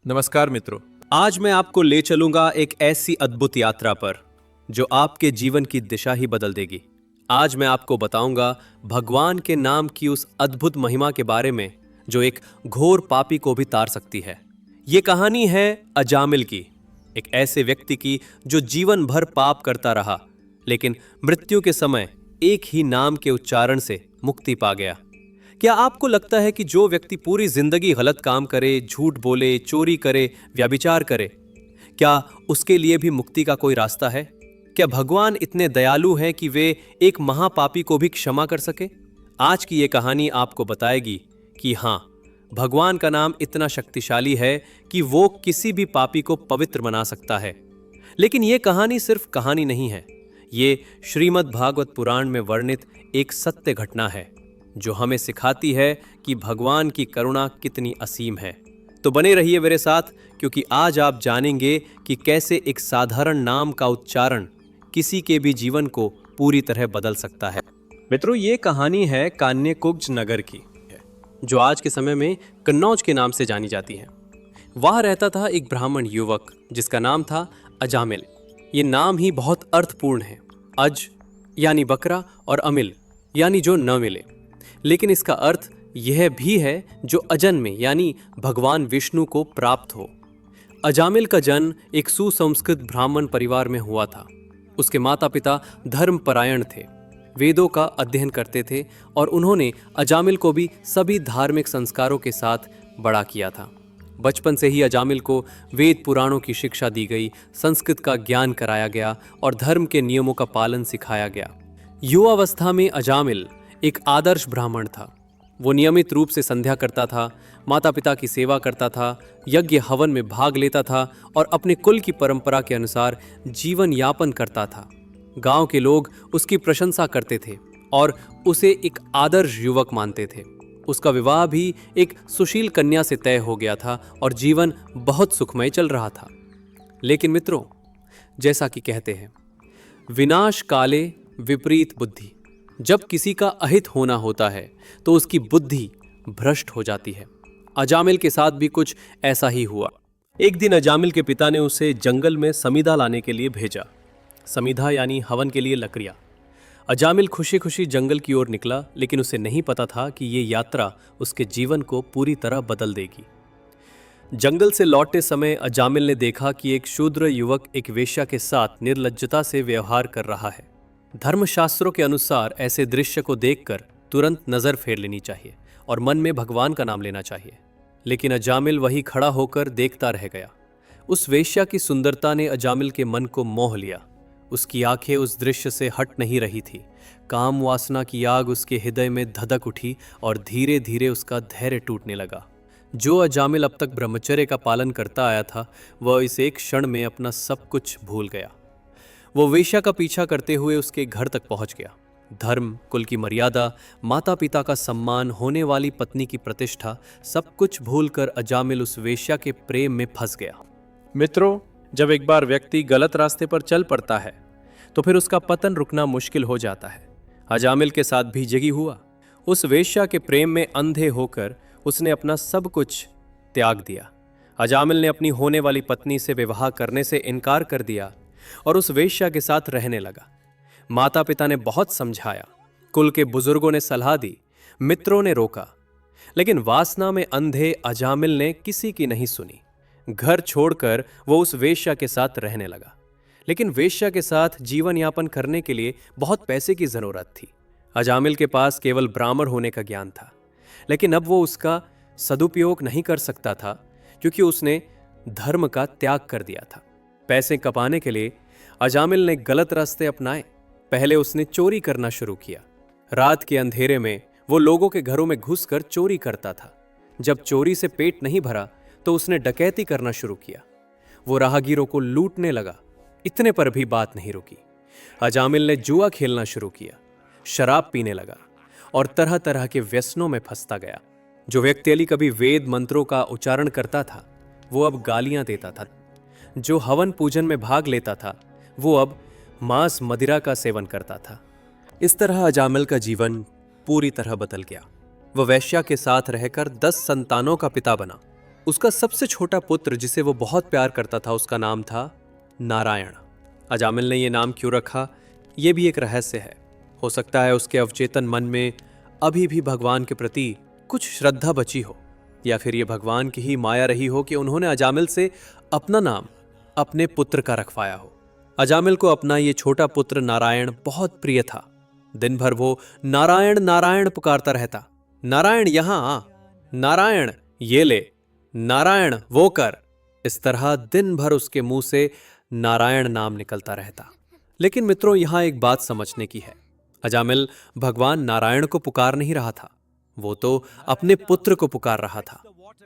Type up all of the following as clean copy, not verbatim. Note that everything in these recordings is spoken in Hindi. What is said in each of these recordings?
नमस्कार मित्रों। आज मैं आपको ले चलूंगा एक ऐसी अद्भुत यात्रा पर जो आपके जीवन की दिशा ही बदल देगी। आज मैं आपको बताऊंगा भगवान के नाम की उस अद्भुत महिमा के बारे में जो एक घोर पापी को भी तार सकती है। ये कहानी है अजामिल की, एक ऐसे व्यक्ति की जो जीवन भर पाप करता रहा, लेकिन मृत्यु के समय एक ही नाम के उच्चारण से मुक्ति पा गया। क्या आपको लगता है कि जो व्यक्ति पूरी जिंदगी गलत काम करे, झूठ बोले, चोरी करे, व्यभिचार करे, क्या उसके लिए भी मुक्ति का कोई रास्ता है? क्या भगवान इतने दयालु हैं कि वे एक महापापी को भी क्षमा कर सके? आज की ये कहानी आपको बताएगी कि हाँ, भगवान का नाम इतना शक्तिशाली है कि वो किसी भी पापी को पवित्र बना सकता है। लेकिन ये कहानी सिर्फ कहानी नहीं है, ये श्रीमद् भागवत पुराण में वर्णित एक सत्य घटना है जो हमें सिखाती है कि भगवान की करुणा कितनी असीम है। तो बने रहिए मेरे साथ, क्योंकि आज आप जानेंगे कि कैसे एक साधारण नाम का उच्चारण किसी के भी जीवन को पूरी तरह बदल सकता है। मित्रों, ये कहानी है कान्यकुब्ज नगर की, जो आज के समय में कन्नौज के नाम से जानी जाती है। वहाँ रहता था एक ब्राह्मण युवक जिसका नाम था अजामिल। ये नाम ही बहुत अर्थपूर्ण है। अज यानी बकरा और अमिल यानी जो न मिले, लेकिन इसका अर्थ यह भी है जो अजन्मे यानी भगवान विष्णु को प्राप्त हो। अजामिल का जन्म एक सुसंस्कृत ब्राह्मण परिवार में हुआ था। उसके माता पिता धर्मपरायण थे, वेदों का अध्ययन करते थे और उन्होंने अजामिल को भी सभी धार्मिक संस्कारों के साथ बड़ा किया था। बचपन से ही अजामिल को वेद पुराणों की शिक्षा दी गई, संस्कृत का ज्ञान कराया गया और धर्म के नियमों का पालन सिखाया गया। युवावस्था में अजामिल एक आदर्श ब्राह्मण था। वो नियमित रूप से संध्या करता था, माता पिता की सेवा करता था, यज्ञ हवन में भाग लेता था और अपने कुल की परंपरा के अनुसार जीवन यापन करता था। गांव के लोग उसकी प्रशंसा करते थे और उसे एक आदर्श युवक मानते थे। उसका विवाह भी एक सुशील कन्या से तय हो गया था और जीवन बहुत सुखमय चल रहा था। लेकिन मित्रों, जैसा कि कहते हैं, विनाश काले विपरीत बुद्धि। जब किसी का अहित होना होता है तो उसकी बुद्धि भ्रष्ट हो जाती है। अजामिल के साथ भी कुछ ऐसा ही हुआ। एक दिन अजामिल के पिता ने उसे जंगल में समीधा लाने के लिए भेजा। समीधा यानी हवन के लिए लकड़ियां। अजामिल खुशी खुशी जंगल की ओर निकला, लेकिन उसे नहीं पता था कि ये यात्रा उसके जीवन को पूरी तरह बदल देगी। जंगल से लौटते समय अजामिल ने देखा कि एक शूद्र युवक एक वेश्या के साथ निर्लज्जता से व्यवहार कर रहा है। धर्मशास्त्रों के अनुसार ऐसे दृश्य को देखकर तुरंत नजर फेर लेनी चाहिए और मन में भगवान का नाम लेना चाहिए। लेकिन अजामिल वहीं खड़ा होकर देखता रह गया। उस वेश्या की सुंदरता ने अजामिल के मन को मोह लिया। उसकी आंखें उस दृश्य से हट नहीं रही थी। काम वासना की आग उसके हृदय में धधक उठी और धीरे धीरे उसका धैर्य टूटने लगा। जो अजामिल अब तक ब्रह्मचर्य का पालन करता आया था, वह इस एक क्षण में अपना सब कुछ भूल गया। वो वेश्या का पीछा करते हुए उसके घर तक पहुंच गया। धर्म, कुल की मर्यादा, माता पिता का सम्मान, होने वाली पत्नी की प्रतिष्ठा, सब कुछ भूलकर अजामिल उस वेश्या के प्रेम में फंस गया। मित्रों, जब एक बार व्यक्ति गलत रास्ते पर चल पड़ता है तो फिर उसका पतन रुकना मुश्किल हो जाता है। अजामिल के साथ भी यही हुआ। उस वेश्या के प्रेम में अंधे होकर उसने अपना सब कुछ त्याग दिया। अजामिल ने अपनी होने वाली पत्नी से विवाह करने से इनकार कर दिया और उस वेश्या के साथ रहने लगा। माता पिता ने बहुत समझाया, कुल के बुजुर्गों ने सलाह दी, मित्रों ने रोका, लेकिन वासना में अंधे अजामिल ने किसी की नहीं सुनी। घर छोड़कर वो उस वेश्या के साथ रहने लगा। लेकिन वेश्या के साथ जीवन यापन करने के लिए बहुत पैसे की जरूरत थी। अजामिल के पास केवल ब्राह्मण होने का ज्ञान था, लेकिन अब वो उसका सदुपयोग नहीं कर सकता था क्योंकि उसने धर्म का त्याग कर दिया था। पैसे कमाने के लिए अजामिल ने गलत रास्ते अपनाए। पहले उसने चोरी करना शुरू किया। रात के अंधेरे में वो लोगों के घरों में घुसकर चोरी करता था। जब चोरी से पेट नहीं भरा तो उसने डकैती करना शुरू किया। वो राहगीरों को लूटने लगा। इतने पर भी बात नहीं रुकी। अजामिल ने जुआ खेलना शुरू किया, शराब पीने लगा और तरह तरह के व्यसनों में फंसता गया। जो व्यक्ति कभी वेद मंत्रों का उच्चारण करता था, वो अब गालियां देता था। जो हवन पूजन में भाग लेता था, वो अब मांस मदिरा का सेवन करता था। इस तरह अजामिल का जीवन पूरी तरह बदल गया। वह वेश्या के साथ रहकर 10 संतानों का पिता बना। उसका सबसे छोटा पुत्र जिसे वो बहुत प्यार करता था उसका नाम था नारायण। अजामिल ने ये नाम क्यों रखा, ये भी एक रहस्य है। हो सकता है उसके अवचेतन मन में अभी भी भगवान के प्रति कुछ श्रद्धा बची हो, या फिर ये भगवान की ही माया रही हो कि उन्होंने अजामिल से अपना नाम अपने पुत्र का रखवाया हो। अजामिल को अपना ये छोटा पुत्र नारायण बहुत प्रिय था। दिन भर वो नारायण नारायण पुकारता रहता। नारायण यहां आ, नारायण ये ले, नारायण वो कर। इस तरह दिन भर उसके मुंह से नारायण नाम निकलता रहता। लेकिन मित्रों, यहां एक बात समझने की है। अजामिल भगवान नारायण को पुकार नहीं रहा था, वो तो अपने पुत्र को पुकार रहा था।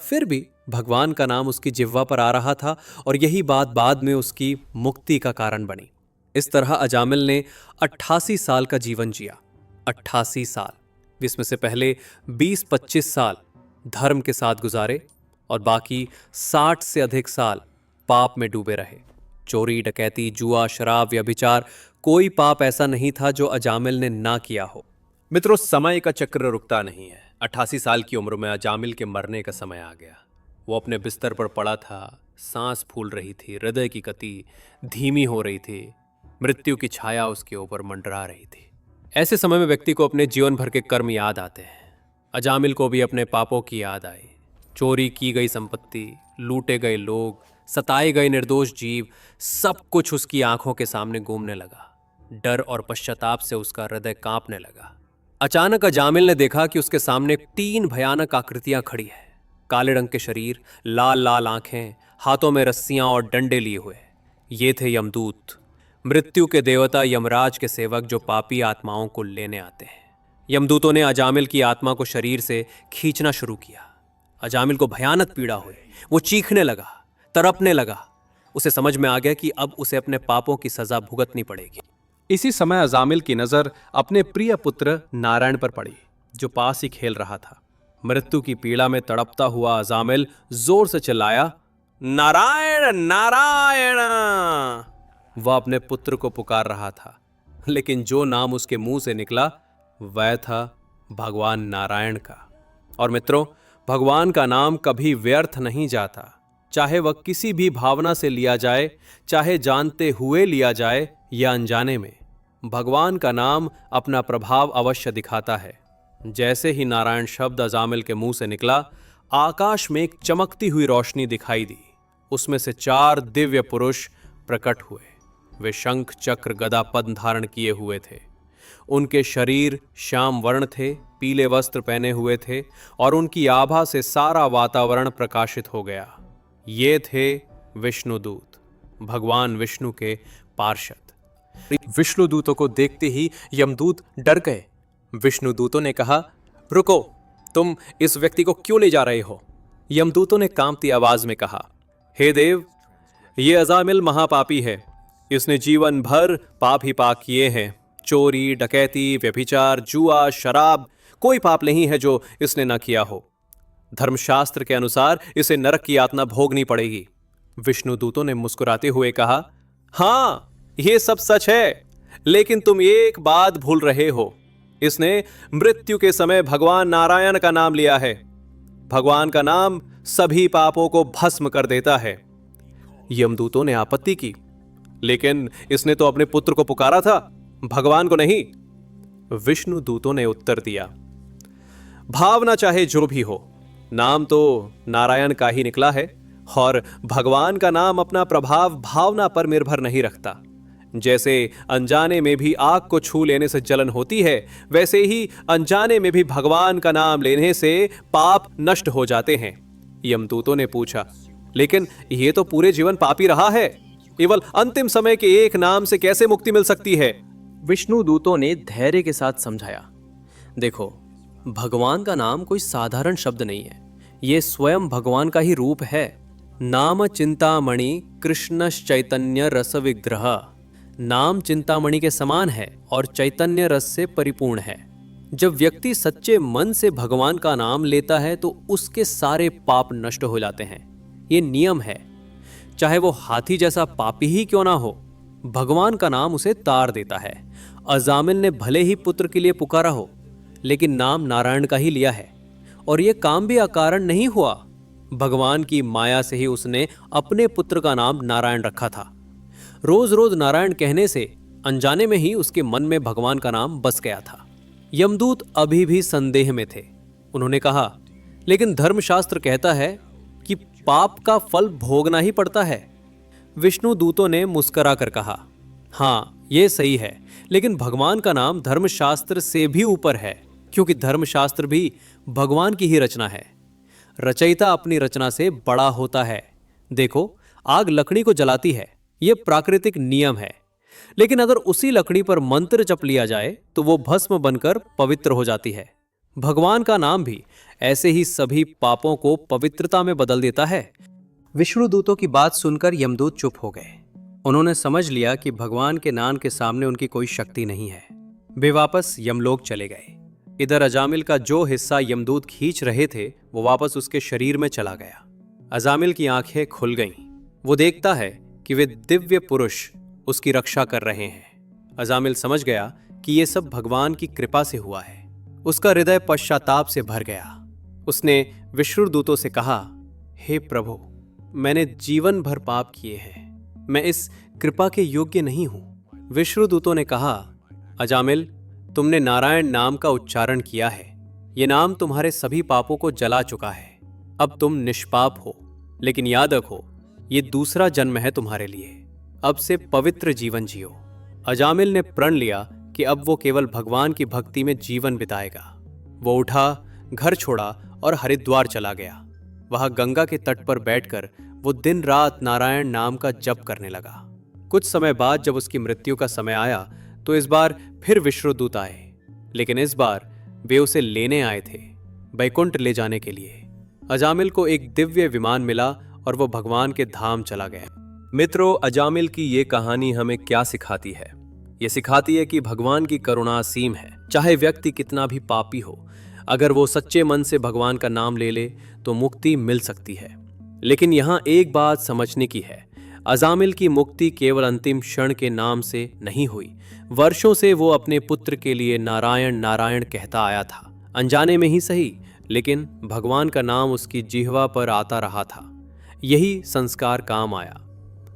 फिर भी भगवान का नाम उसकी जिह्वा पर आ रहा था और यही बात बाद में उसकी मुक्ति का कारण बनी। इस तरह अजामिल ने 88 साल का जीवन जिया। 88 साल, जिसमें से पहले 20-25 साल धर्म के साथ गुजारे और बाकी 60 से अधिक साल पाप में डूबे रहे। चोरी, डकैती, जुआ, शराब, व्यभिचार, कोई पाप ऐसा नहीं था जो अजामिल ने ना किया हो। मित्रों, समय का चक्र रुकता नहीं है। 88 साल की उम्र में अजामिल के मरने का समय आ गया। वो अपने बिस्तर पर पड़ा था, सांस फूल रही थी, हृदय की गति धीमी हो रही थी, मृत्यु की छाया उसके ऊपर मंडरा रही थी। ऐसे समय में व्यक्ति को अपने जीवन भर के कर्म याद आते हैं। अजामिल को भी अपने पापों की याद आई। चोरी की गई संपत्ति, लूटे गए लोग, सताए गए निर्दोष जीव, सब कुछ उसकी आंखों के सामने घूमने लगा। डर और पश्चाताप से उसका हृदय कांपने लगा। अचानक अजामिल ने देखा कि उसके सामने 3 भयानक आकृतियां खड़ी हैं। काले रंग के शरीर, लाल लाल आंखें, हाथों में रस्सियां और डंडे लिए हुए। ये थे यमदूत, मृत्यु के देवता यमराज के सेवक जो पापी आत्माओं को लेने आते हैं। यमदूतों ने अजामिल की आत्मा को शरीर से खींचना शुरू किया। अजामिल को भयानक पीड़ा हुई। वो चीखने लगा, तड़पने लगा। उसे समझ में आ गया कि अब उसे अपने पापों की सजा भुगतनी पड़ेगी। इसी समय अजामिल की नजर अपने प्रिय पुत्र नारायण पर पड़ी, जो पास ही खेल रहा था। मृत्यु की पीड़ा में तड़पता हुआ अजामिल जोर से चिल्लाया, नारायण नारायण। वह अपने पुत्र को पुकार रहा था, लेकिन जो नाम उसके मुंह से निकला वह था भगवान नारायण का। और मित्रों, भगवान का नाम कभी व्यर्थ नहीं जाता। चाहे वह किसी भी भावना से लिया जाए, चाहे जानते हुए लिया जाए या अनजाने में, भगवान का नाम अपना प्रभाव अवश्य दिखाता है। जैसे ही नारायण शब्द अजामिल के मुंह से निकला, आकाश में एक चमकती हुई रोशनी दिखाई दी। उसमें से 4 दिव्य पुरुष प्रकट हुए। वे शंख, चक्र, गदा, पद्म धारण किए हुए थे। उनके शरीर श्याम वर्ण थे, पीले वस्त्र पहने हुए थे और उनकी आभा से सारा वातावरण प्रकाशित हो गया। ये थे विष्णुदूत, भगवान विष्णु के पार्षद। विष्णुदूतों को देखते ही यमदूत डर गए। विष्णुदूतों ने कहा, रुको, तुम इस व्यक्ति को क्यों ले जा रहे हो? यमदूतों ने कांपती आवाज में कहा, हे देव, ये अजामिल महापापी है। इसने जीवन भर पाप ही पाप किए हैं। चोरी, डकैती, व्यभिचार, जुआ, शराब, कोई पाप नहीं है जो इसने न किया हो। धर्मशास्त्र के अनुसार इसे नरक की यातना भोगनी पड़ेगी। विष्णुदूतों ने मुस्कुराते हुए कहा, हां, यह सब सच है, लेकिन तुम एक बात भूल रहे हो। इसने मृत्यु के समय भगवान नारायण का नाम लिया है। भगवान का नाम सभी पापों को भस्म कर देता है। यमदूतों ने आपत्ति की, लेकिन इसने तो अपने पुत्र को पुकारा था, भगवान को नहीं। विष्णुदूतों ने उत्तर दिया, भावना चाहे जो भी हो, नाम तो नारायण का ही निकला है और भगवान का नाम अपना प्रभाव भावना पर निर्भर नहीं रखता। जैसे अनजाने में भी आग को छू लेने से जलन होती है, वैसे ही अनजाने में भी भगवान का नाम लेने से पाप नष्ट हो जाते हैं। यमदूतों ने पूछा, लेकिन यह तो पूरे जीवन पापी रहा है, केवल अंतिम समय के एक नाम से कैसे मुक्ति मिल सकती है? विष्णुदूतों ने धैर्य के साथ समझाया, देखो, भगवान का नाम कोई साधारण शब्द नहीं है, यह स्वयं भगवान का ही रूप है। नाम चिंतामणि कृष्णश्चैतन्य रस विग्रह। नाम चिंतामणि के समान है और चैतन्य रस से परिपूर्ण है। जब व्यक्ति सच्चे मन से भगवान का नाम लेता है तो उसके सारे पाप नष्ट हो जाते हैं। ये नियम है, चाहे वो हाथी जैसा पापी ही क्यों ना हो, भगवान का नाम उसे तार देता है। अजामिल ने भले ही पुत्र के लिए पुकारा हो, लेकिन नाम नारायण का ही लिया है और यह काम भी अकारण नहीं हुआ। भगवान की माया से ही उसने अपने पुत्र का नाम नारायण रखा था। रोज रोज नारायण कहने से अनजाने में ही उसके मन में भगवान का नाम बस गया था। यमदूत अभी भी संदेह में थे। उन्होंने कहा, लेकिन धर्मशास्त्र कहता है कि पाप का फल भोगना ही पड़ता है। विष्णु दूतों ने मुस्करा कर कहा, हाँ ये सही है, लेकिन भगवान का नाम धर्मशास्त्र से भी ऊपर है, क्योंकि धर्मशास्त्र भी भगवान की ही रचना है। रचयिता अपनी रचना से बड़ा होता है। देखो, आग लकड़ी को जलाती है, यह प्राकृतिक नियम है, लेकिन अगर उसी लकड़ी पर मंत्र जप लिया जाए तो वो भस्म बनकर पवित्र हो जाती है। भगवान का नाम भी ऐसे ही सभी पापों को पवित्रता में बदल देता है। विष्णु दूतों की बात सुनकर यमदूत चुप हो गए। उन्होंने समझ लिया कि भगवान के नाम के सामने उनकी कोई शक्ति नहीं है। वे वापस यमलोक चले गए। इधर अजामिल का जो हिस्सा यमदूत खींच रहे थे वो वापस उसके शरीर में चला गया। अजामिल की आंखें खुल गईं। वो देखता है कि वे दिव्य पुरुष उसकी रक्षा कर रहे हैं। अजामिल समझ गया कि ये सब भगवान की कृपा से हुआ है। उसका हृदय पश्चाताप से भर गया। उसने विष्णु दूतों से कहा, हे प्रभु, मैंने जीवन भर पाप किए हैं, मैं इस कृपा के योग्य नहीं हूं। विष्णु दूतों ने कहा, अजामिल, तुमने नारायण नाम का उच्चारण किया है। ये नाम तुम्हारे सभी पापों को जला चुका है। अब तुम निष्पाप हो, लेकिन याद रखो, ये दूसरा जन्म है तुम्हारे लिए। अब से पवित्र जीवन जियो। अजामिल ने प्रण लिया कि अब वो केवल भगवान की भक्ति में जीवन बिताएगा। वो उठा, घर छोड़ा और हरिद्वार चला गया। वहां गंगा के तट पर बैठकर वो दिन रात नारायण नाम का जप करने लगा। कुछ समय बाद जब उसकी मृत्यु का समय आया तो इस बार फिर विष्णुदूत आए, लेकिन इस बार वे उसे लेने आए थे, बैकुंठ ले जाने के लिए। अजामिल को एक दिव्य विमान मिला और वो भगवान के धाम चला गया। मित्रों, अजामिल की ये कहानी हमें क्या सिखाती है? ये सिखाती है कि भगवान की करुणा असीम है। चाहे व्यक्ति कितना भी पापी हो, अगर वो सच्चे मन से भगवान का नाम ले ले तो मुक्ति मिल सकती है। लेकिन यहाँ एक बात समझने की है, अजामिल की मुक्ति केवल अंतिम क्षण के नाम से नहीं हुई। वर्षों से वो अपने पुत्र के लिए नारायण नारायण कहता आया था, अनजाने में ही सही, लेकिन भगवान का नाम उसकी जिह्वा पर आता रहा था। यही संस्कार काम आया।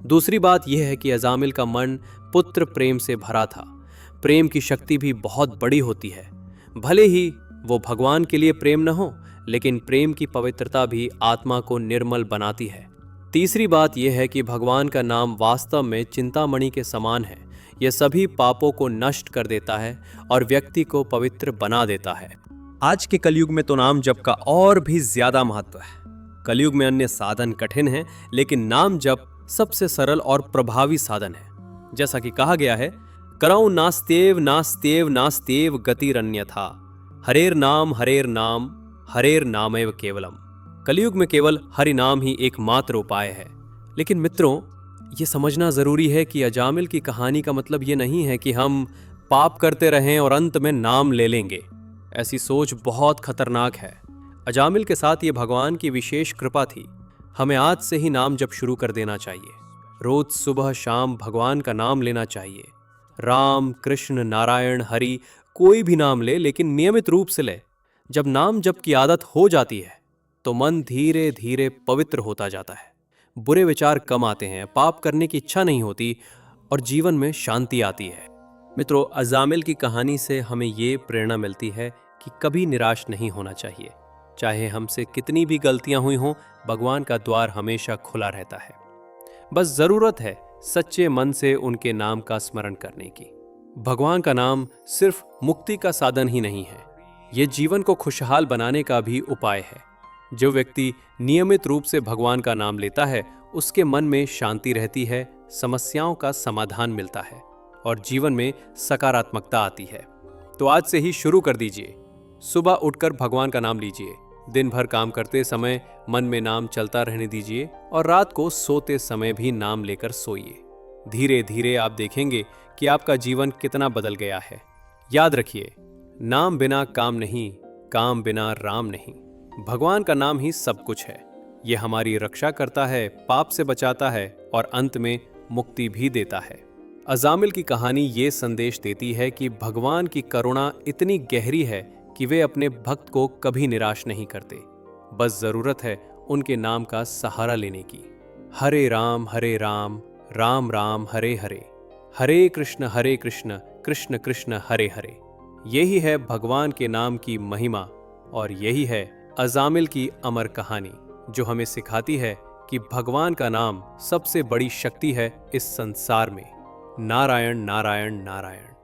दूसरी बात यह है कि अजामिल का मन पुत्र प्रेम से भरा था। प्रेम की शक्ति भी बहुत बड़ी होती है। भले ही वो भगवान के लिए प्रेम न हो, लेकिन प्रेम की पवित्रता भी आत्मा को निर्मल बनाती है। तीसरी बात यह है कि भगवान का नाम वास्तव में चिंतामणि के समान है। यह सभी पापों को नष्ट कर देता है और व्यक्ति को पवित्र बना देता है। आज के कलयुग में तो नाम जप का और भी ज्यादा महत्व है। कलयुग में अन्य साधन कठिन हैं, लेकिन नाम जप सबसे सरल और प्रभावी साधन है। जैसा कि कहा गया है, करौ नास्त्येव नास्त्येव नास्त्येव गतिरन्यथा, हरेर नाम हरेर नामैव केवलम। कलयुग में केवल हरि नाम ही एकमात्र उपाय है। लेकिन मित्रों, ये समझना जरूरी है कि अजामिल की कहानी का मतलब ये नहीं है कि हम पाप करते रहें और अंत में नाम ले लेंगे। ऐसी सोच बहुत खतरनाक है। अजामिल के साथ ये भगवान की विशेष कृपा थी। हमें आज से ही नाम जप शुरू कर देना चाहिए। रोज सुबह शाम भगवान का नाम लेना चाहिए। राम, कृष्ण, नारायण, हरि, कोई भी नाम ले, लेकिन नियमित रूप से ले। जब नाम जप की आदत हो जाती है तो मन धीरे धीरे पवित्र होता जाता है। बुरे विचार कम आते हैं, पाप करने की इच्छा नहीं होती और जीवन में शांति आती है। मित्रों, अजामिल की कहानी से हमें ये प्रेरणा मिलती है कि कभी निराश नहीं होना चाहिए। चाहे हमसे कितनी भी गलतियां हुई हों, भगवान का द्वार हमेशा खुला रहता है। बस जरूरत है सच्चे मन से उनके नाम का स्मरण करने की। भगवान का नाम सिर्फ मुक्ति का साधन ही नहीं है, ये जीवन को खुशहाल बनाने का भी उपाय है। जो व्यक्ति नियमित रूप से भगवान का नाम लेता है, उसके मन में शांति रहती है, समस्याओं का समाधान मिलता है और जीवन में सकारात्मकता आती है। तो आज से ही शुरू कर दीजिए। सुबह उठकर भगवान का नाम लीजिए। दिन भर काम करते समय मन में नाम चलता रहने दीजिए और रात को सोते समय भी नाम लेकर सोइए। धीरे धीरे आप देखेंगे कि आपका जीवन कितना बदल गया है। याद रखिए, नाम बिना काम नहीं, काम बिना राम नहीं। भगवान का नाम ही सब कुछ है। ये हमारी रक्षा करता है, पाप से बचाता है और अंत में मुक्ति भी देता है। अजामिल की कहानी ये संदेश देती है कि भगवान की करुणा इतनी गहरी है कि वे अपने भक्त को कभी निराश नहीं करते। बस जरूरत है उनके नाम का सहारा लेने की। हरे राम राम राम हरे हरे, हरे कृष्ण कृष्ण कृष्ण हरे हरे। यही है भगवान के नाम की महिमा और यही है अजामिल की अमर कहानी, जो हमें सिखाती है कि भगवान का नाम सबसे बड़ी शक्ति है इस संसार में। नारायण नारायण नारायण।